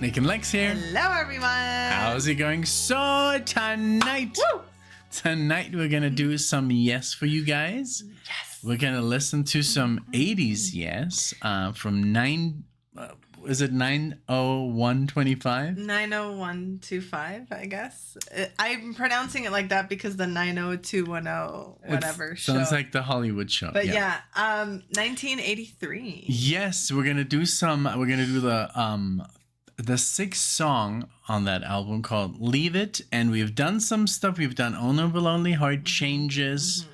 Nick and Lex here. Hello, everyone. How's it going? So tonight, we're gonna do some yes for you guys. Yes. We're gonna listen to some 80s yes from 90125? 90125, I guess. I'm pronouncing it like that because the 90210 whatever show. Sounds like the Hollywood show. But yeah, 1983. Yes, we're gonna do the sixth song on that album called Leave It, and we've done some stuff. We've done Honorable Lonely Heart Changes.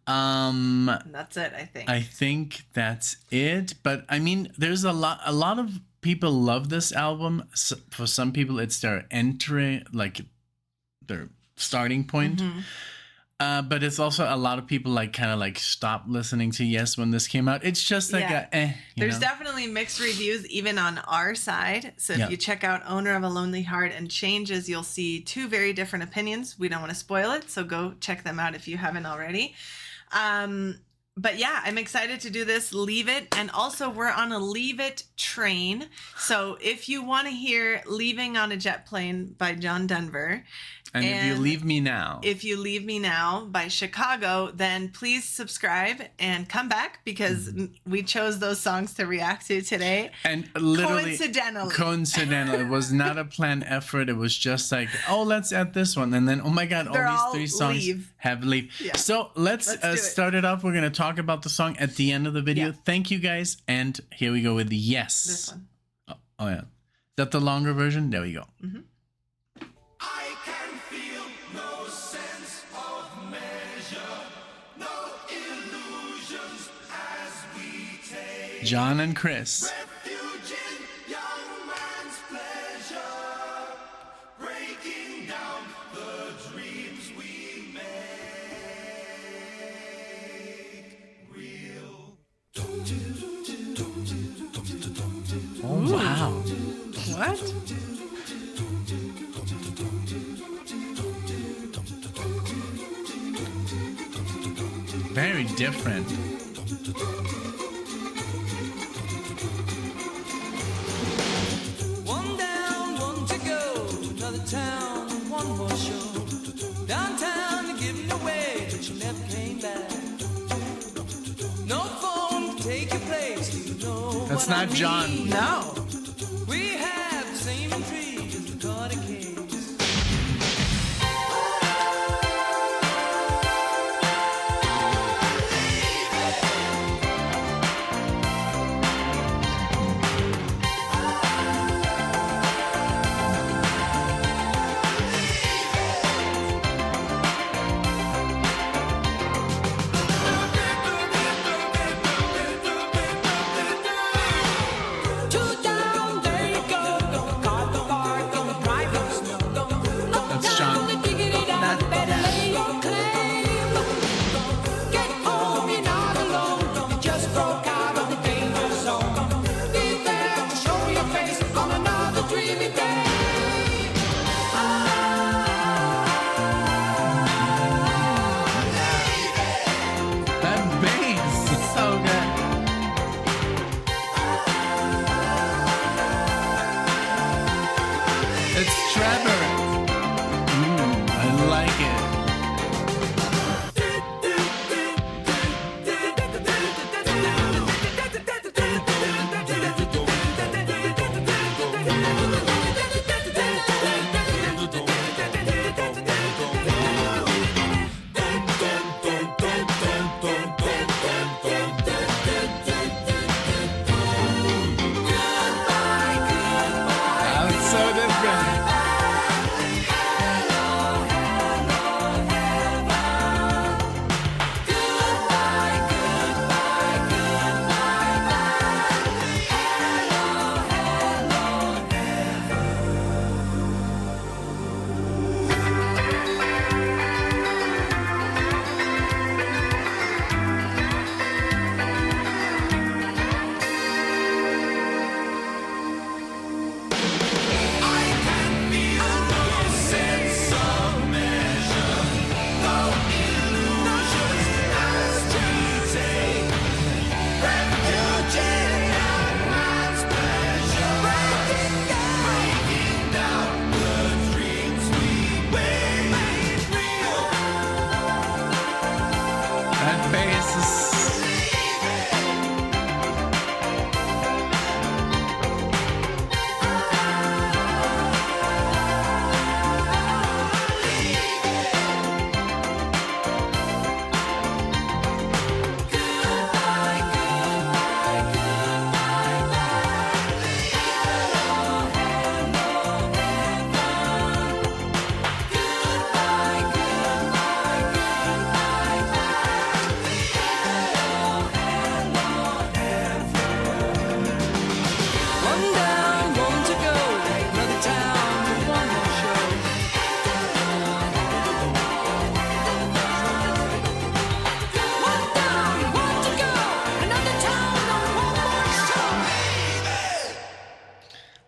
That's it, I think. I think that's it. But I mean, there's a lot of people love this album. For some people, it's their entry, like their starting point. But it's also a lot of people kind of stopped listening to Yes when this came out. It's just like There's definitely mixed reviews even on our side. So if you check out Owner of a Lonely Heart and Changes, you'll see two very different opinions. We don't want to spoil it, so go check them out if you haven't already. But yeah, I'm excited to do this. Leave It. And also we're on a Leave It train. So if you want to hear Leaving on a Jet Plane by John Denver. And if you leave me now. If you leave me now by Chicago, then please subscribe and come back because we chose those songs to react to today. And literally coincidentally. It was not a planned effort. It was just like, oh, let's add this one. And then, oh my God, all these three songs have leave. Yeah. So let's start it off. We're going to talk about the song at the end of the video. Yeah. Thank you guys. And here we go with the yes. This one. Oh yeah. Is that the longer version? There we go. John and Chris. Oh, wow. What? Very different. One down, one to go. Another town, one more show. Downtown, you're giving away, but you never came back. No phone to take your place. You know That's what not I mean. John. No. We have the same intrigue as the Carter case.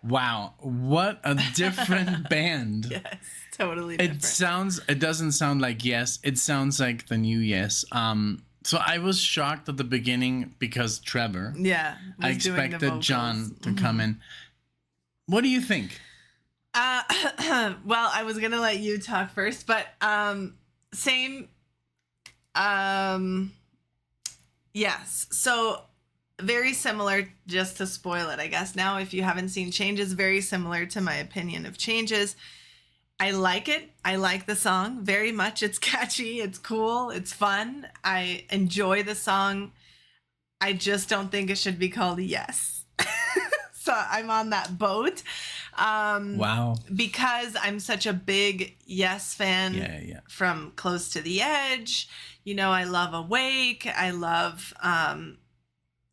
Wow, what a different band. Yes, totally different. It doesn't sound like Yes. It sounds like the new Yes. So I was shocked at the beginning because Trevor. Yeah. I expected John to come in. What do you think? Well, I was going to let you talk first, but same. Yes. So very similar, just to spoil it, I guess. Now, if you haven't seen Changes, very similar to my opinion of Changes. I like it. I like the song very much. It's catchy. It's cool. It's fun. I enjoy the song. I just don't think it should be called Yes. So I'm on that boat. Wow. Because I'm such a big Yes fan. Yeah. From Close to the Edge. You know, I love Awake. I love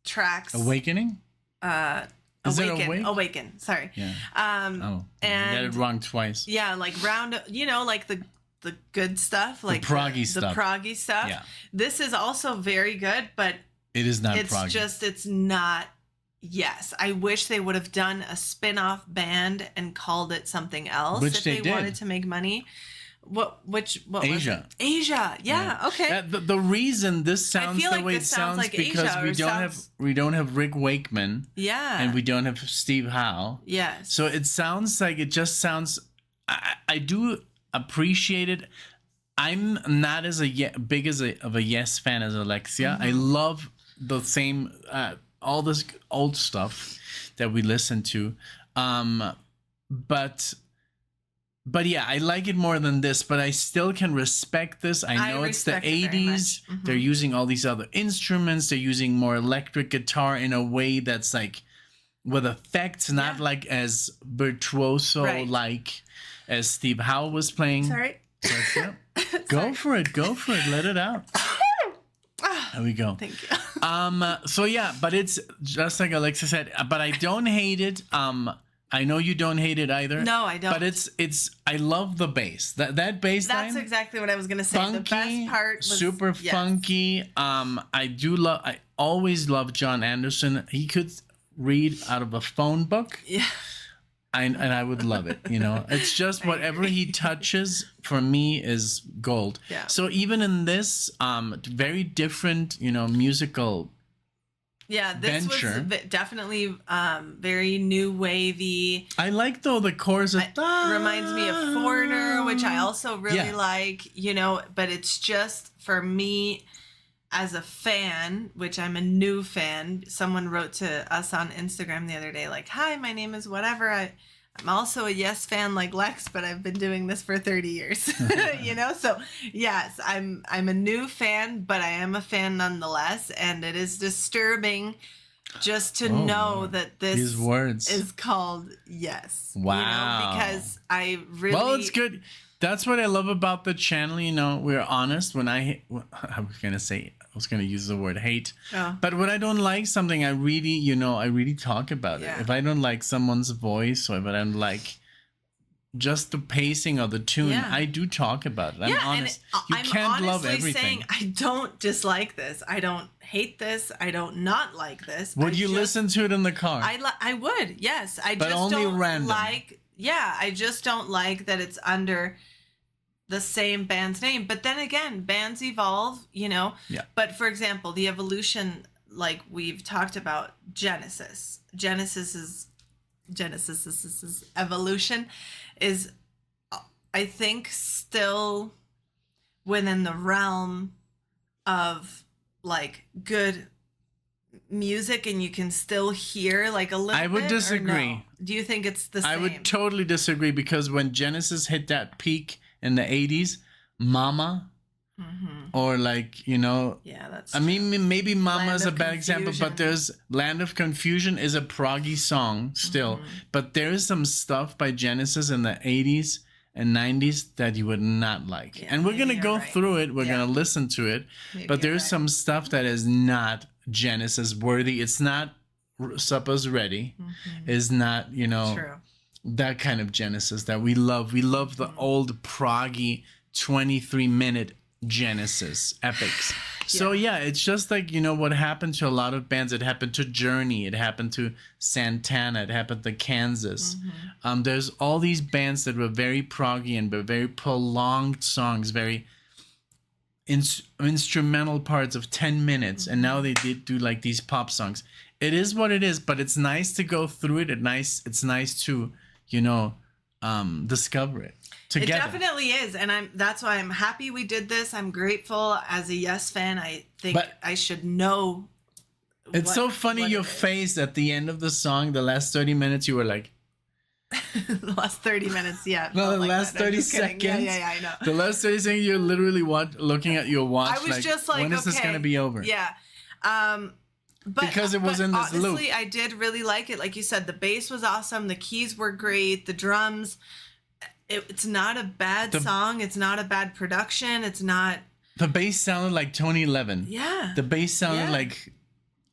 tracks. Awakening? Is Awaken. it Awake? Awaken. Sorry. Yeah. And you got it wrong twice. Yeah, like like the good stuff, like the proggy stuff. The proggy stuff. Yeah. This is also very good, but it is not it's proggy. it's not. Yes, I wish they would have done a spin-off band and called it something else Which if they did. wanted to make money. What Asia. Was it? Asia. Yeah. Okay. The reason this sounds the way it sounds like because Asia we don't have Rick Wakeman. Yeah. And we don't have Steve Howe. Yes. So it sounds like it just sounds. I do appreciate it. I'm not as big of a Yes fan as Alexia. Mm-hmm. I love the same all this old stuff that we listen to, but yeah, I like it more than this, but I still can respect this. I know it's the 80s. Mm-hmm. They're using all these other instruments. They're using more electric guitar in a way that's like with effects, not like as virtuoso like as Steve Howe was playing. Sorry. Go for it. Let it out. There we go. Thank you. So yeah, but it's just like Alexa said, but I don't hate it. I know you don't hate it either. No, I don't. But it's I love the bass. That bass line. That's exactly what I was gonna say. Funky, the best part was super funky. I always love John Anderson. He could read out of a phone book. Yeah. And I would love it, you know. It's just whatever he touches for me is gold. Yeah. So even in this very different, musical this venture. Was definitely very new wavy. I like though the chorus of reminds me of Foreigner, which I also really like, but it's just for me as a fan, which I'm a new fan. Someone wrote to us on Instagram the other day like, "Hi, my name is whatever. I'm also a Yes fan like Lex, but I've been doing this for 30 years." So yes, I'm a new fan, but I am a fan nonetheless, and it is disturbing just to know that this is called Yes. Wow. Because I really... Well, it's good. That's what I love about the channel. We're honest. I was going to use the word hate. Oh. But when I don't like something, I really talk about it. If I don't like someone's voice or if I don't like just the pacing or the tune, I do talk about it. I'm honest. You can't love everything. Saying, I don't dislike this. I don't hate this. I don't not like this. Would you listen to it in the car? I would, yes. But just only don't random. I just don't like that it's under the same band's name. But then again, bands evolve, Yeah. But for example, the evolution, like we've talked about, Genesis' evolution is, I think, still within the realm of like good music, and you can still hear like a little bit. I would disagree. No? Do you think it's the same? I would totally disagree, because when Genesis hit that peak in the 80s, Mama, or like, yeah, that's true. I mean, maybe Mama Land is a of bad example, but there's Land of Confusion is a proggy song still, but there is some stuff by Genesis in the 80s and 90s that you would not like. And we're going to go through it. We're going to listen to it, but there's some stuff that is not Genesis worthy. It's not Supper's Ready. Is not, True. That kind of Genesis that we love. We love the old proggy 23-minute Genesis epics. So yeah, it's just like, you know, what happened to a lot of bands. It happened to Journey. It happened to Santana. It happened to Kansas. There's all these bands that were very proggy and were very prolonged songs, very instrumental parts of 10 minutes. And now they do like these pop songs. It is what it is, but it's nice to go through it. It's nice to, you know, discover it together. It definitely is, and that's why I'm happy we did this. I'm grateful as a Yes fan. I think I should know. It's so funny your face at the end of the song. The last 30 minutes, you were like. The last 30 minutes, yeah. No, the last 30 seconds. Yeah, I know. The last 30 seconds, you're literally looking at your watch. I was just like, when is this gonna be over? Yeah. But, because it was in this honestly, loop. I did really like it. Like you said, the bass was awesome. The keys were great. The drums. It's not a bad song. It's not a bad production. It's not. The bass sounded like Tony Levin. Yeah. The bass sounded like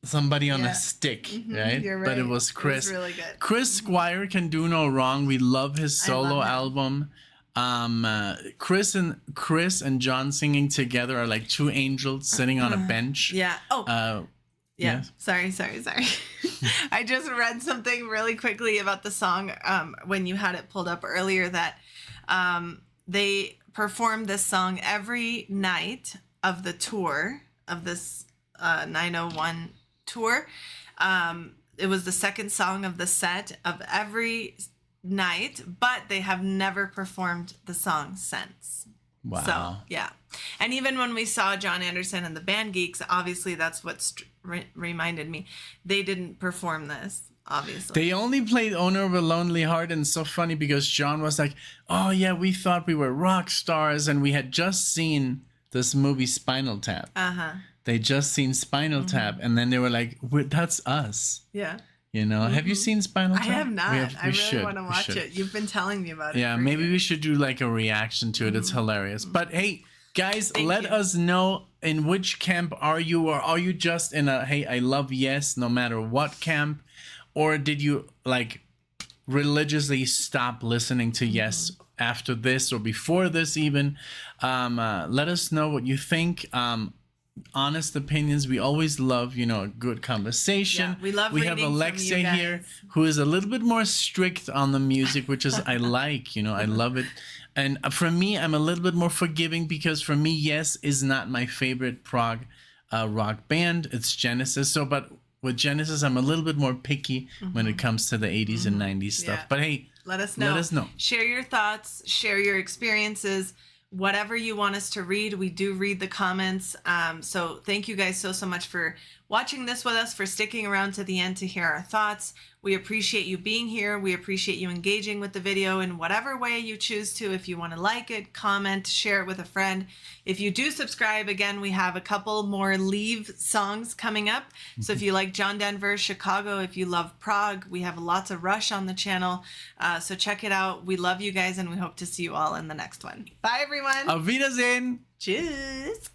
somebody on a stick, right? You're right? But it was Chris. It was really good. Chris Squire can do no wrong. We love his solo album. Chris and John singing together are like two angels sitting on a bench. Yeah. Oh. Yeah. Yes. Sorry. I just read something really quickly about the song when you had it pulled up earlier that they performed this song every night of the tour of this 901 tour. It was the second song of the set of every night, but they have never performed the song since. Wow. So, yeah. And even when we saw John Anderson and the Band Geeks, obviously that's what reminded me. They didn't perform this, obviously. They only played Owner of a Lonely Heart, and it's so funny because John was like, oh yeah, we thought we were rock stars, and we had just seen this movie Spinal Tap. They just seen Spinal Tap, and then they were like, that's us. Yeah. You know, have you seen Spinal Tap? I have not. I really should. want to watch it. You've been telling me about it. Yeah, maybe we should do like a reaction to it. It's hilarious. But hey, guys, let us know in which camp are you, or are you just in a hey, I love Yes no matter what camp, or did you like religiously stop listening to Yes after this or before this even? Let us know what you think. Honest opinions. We always love, you know, a good conversation. Yeah, we have Alexia here who is a little bit more strict on the music, which is I like, you know, I love it. And for me, I'm a little bit more forgiving because for me, Yes is not my favorite prog rock band. It's Genesis. So, but with Genesis, I'm a little bit more picky when it comes to the 80s and 90s stuff. Yeah. But hey, let us know. Share your thoughts, share your experiences. Whatever you want us to read, we do read the comments. So thank you guys so much for watching this with us, for sticking around to the end to hear our thoughts. We appreciate you being here. We appreciate you engaging with the video in whatever way you choose to. If you want to like it, comment, share it with a friend. If you do subscribe, again, we have a couple more Leave songs coming up. So if you like John Denver, Chicago, if you love Prague, we have lots of Rush on the channel. So check it out. We love you guys, and we hope to see you all in the next one. Bye, everyone. Auf Wiedersehen. Tschüss.